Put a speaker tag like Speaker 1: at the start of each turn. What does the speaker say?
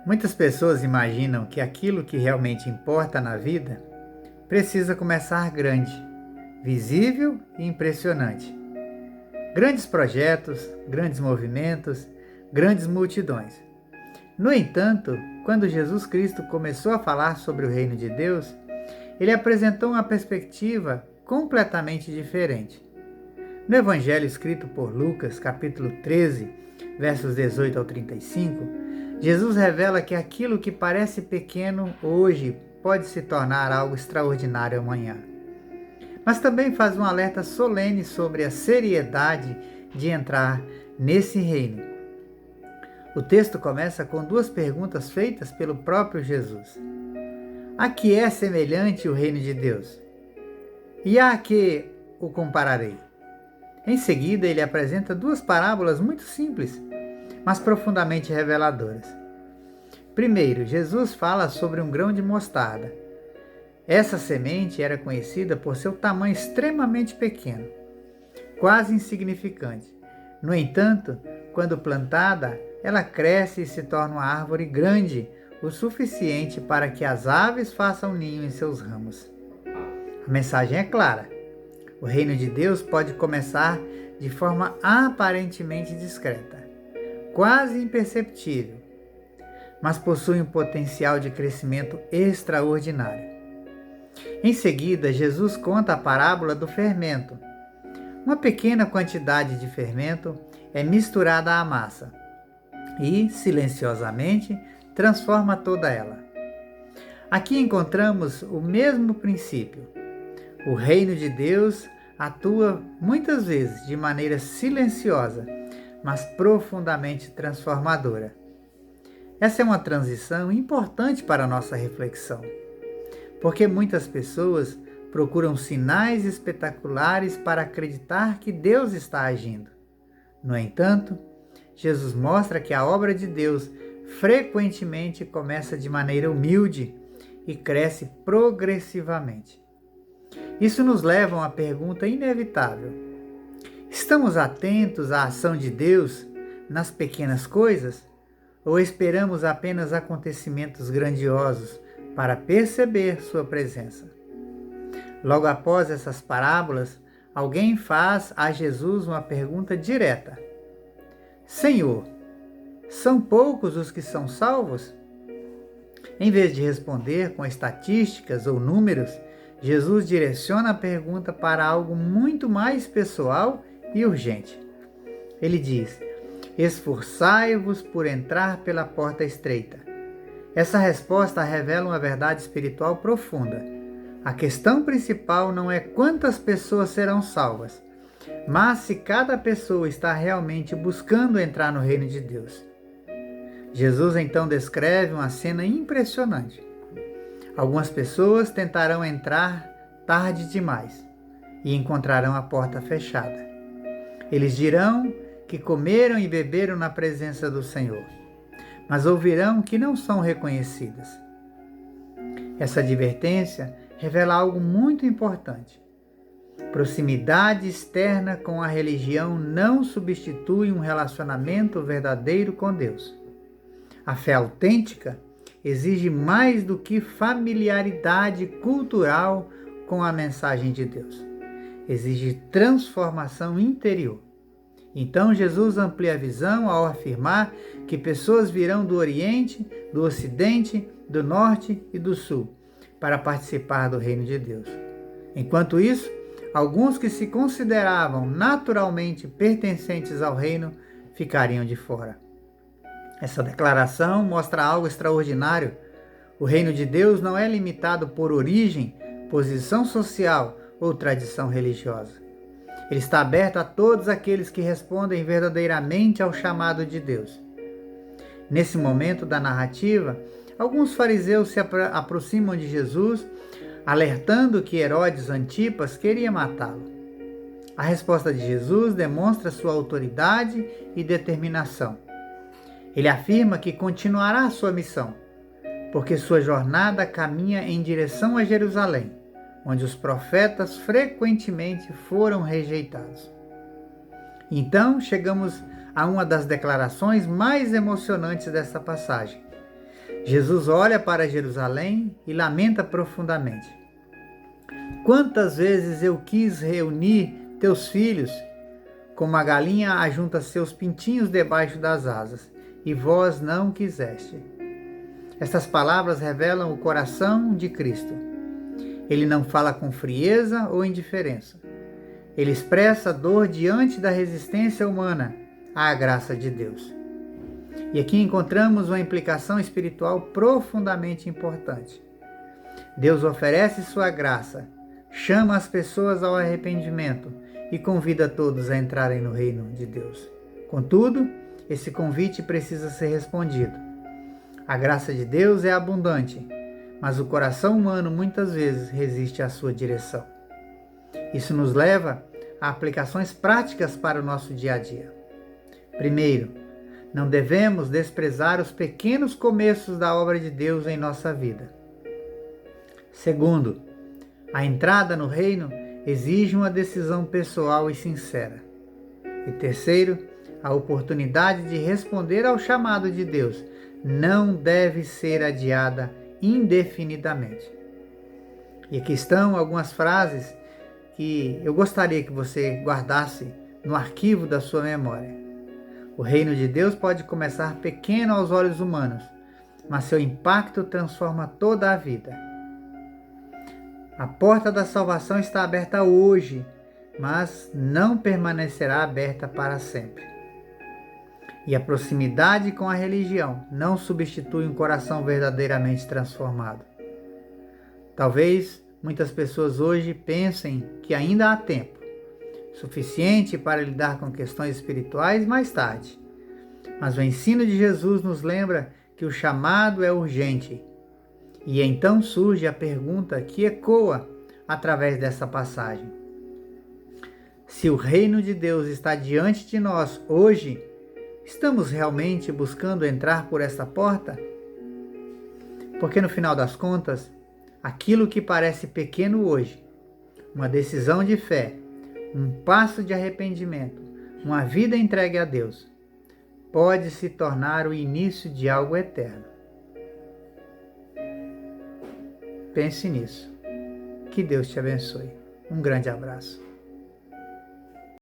Speaker 1: Muitas pessoas imaginam que aquilo que realmente importa na vida precisa começar grande, visível e impressionante. Grandes projetos, grandes movimentos, grandes multidões. No entanto, quando Jesus Cristo começou a falar sobre o reino de Deus, ele apresentou uma perspectiva completamente diferente. No Evangelho escrito por Lucas, capítulo 13, versos 18 ao 35, Jesus revela que aquilo que parece pequeno hoje pode se tornar algo extraordinário amanhã. Mas também faz um alerta solene sobre a seriedade de entrar nesse reino. O texto começa com duas perguntas feitas pelo próprio Jesus. A que é semelhante o reino de Deus? E a que o compararei? Em seguida, ele apresenta duas parábolas muito simples, mas profundamente reveladoras. Primeiro, Jesus fala sobre um grão de mostarda. Essa semente era conhecida por seu tamanho extremamente pequeno, quase insignificante. No entanto, quando plantada, ela cresce e se torna uma árvore grande, o suficiente para que as aves façam ninho em seus ramos. A mensagem é clara. O reino de Deus pode começar de forma aparentemente discreta, quase imperceptível, mas possui um potencial de crescimento extraordinário. Em seguida, Jesus conta a parábola do fermento. Uma pequena quantidade de fermento é misturada à massa e, silenciosamente, transforma toda ela. Aqui encontramos o mesmo princípio. O reino de Deus atua muitas vezes de maneira silenciosa, mas profundamente transformadora. Essa é uma transição importante para a nossa reflexão, porque muitas pessoas procuram sinais espetaculares para acreditar que Deus está agindo. No entanto, Jesus mostra que a obra de Deus frequentemente começa de maneira humilde e cresce progressivamente. Isso nos leva a uma pergunta inevitável. Estamos atentos à ação de Deus nas pequenas coisas? Ou esperamos apenas acontecimentos grandiosos para perceber sua presença? Logo após essas parábolas, alguém faz a Jesus uma pergunta direta. Senhor, são poucos os que são salvos? Em vez de responder com estatísticas ou números, Jesus direciona a pergunta para algo muito mais pessoal e urgente. Ele diz: esforçai-vos por entrar pela porta estreita. Essa resposta revela uma verdade espiritual profunda. A questão principal não é quantas pessoas serão salvas, mas se cada pessoa está realmente buscando entrar no reino de Deus. Jesus então descreve uma cena impressionante. Algumas pessoas tentarão entrar tarde demais e encontrarão a porta fechada. Eles dirão que comeram e beberam na presença do Senhor, mas ouvirão que não são reconhecidas. Essa advertência revela algo muito importante. Proximidade externa com a religião não substitui um relacionamento verdadeiro com Deus. A fé autêntica exige mais do que familiaridade cultural com a mensagem de Deus. Exige transformação interior. Então Jesus amplia a visão ao afirmar que pessoas virão do Oriente, do Ocidente, do Norte e do Sul para participar do reino de Deus. Enquanto isso, alguns que se consideravam naturalmente pertencentes ao reino ficariam de fora. Essa declaração mostra algo extraordinário. O reino de Deus não é limitado por origem, posição social ou tradição religiosa. Ele está aberto a todos aqueles que respondem verdadeiramente ao chamado de Deus. Nesse momento da narrativa, alguns fariseus se aproximam de Jesus, alertando que Herodes Antipas queria matá-lo. A resposta de Jesus demonstra sua autoridade e determinação. Ele afirma que continuará sua missão, porque sua jornada caminha em direção a Jerusalém, onde os profetas frequentemente foram rejeitados. Então chegamos a uma das declarações mais emocionantes dessa passagem. Jesus olha para Jerusalém e lamenta profundamente. Quantas vezes eu quis reunir teus filhos, como a galinha ajunta seus pintinhos debaixo das asas, e vós não quiseste. Estas palavras revelam o coração de Cristo. Ele não fala com frieza ou indiferença. Ele expressa dor diante da resistência humana à graça de Deus. E aqui encontramos uma implicação espiritual profundamente importante. Deus oferece sua graça, chama as pessoas ao arrependimento e convida todos a entrarem no reino de Deus. Contudo, esse convite precisa ser respondido. A graça de Deus é abundante, mas o coração humano muitas vezes resiste à sua direção. Isso nos leva a aplicações práticas para o nosso dia a dia. Primeiro, não devemos desprezar os pequenos começos da obra de Deus em nossa vida. Segundo, a entrada no reino exige uma decisão pessoal e sincera. E terceiro, a oportunidade de responder ao chamado de Deus não deve ser adiada indefinidamente. E aqui estão algumas frases que eu gostaria que você guardasse no arquivo da sua memória. O reino de Deus pode começar pequeno aos olhos humanos, mas seu impacto transforma toda a vida. A porta da salvação está aberta hoje, mas não permanecerá aberta para sempre. E a proximidade com a religião não substitui um coração verdadeiramente transformado. Talvez muitas pessoas hoje pensem que ainda há tempo suficiente para lidar com questões espirituais mais tarde. Mas o ensino de Jesus nos lembra que o chamado é urgente. E então surge a pergunta que ecoa através dessa passagem. Se o reino de Deus está diante de nós hoje, estamos realmente buscando entrar por essa porta? Porque no final das contas, aquilo que parece pequeno hoje, uma decisão de fé, um passo de arrependimento, uma vida entregue a Deus, pode se tornar o início de algo eterno. Pense nisso. Que Deus te abençoe. Um grande abraço.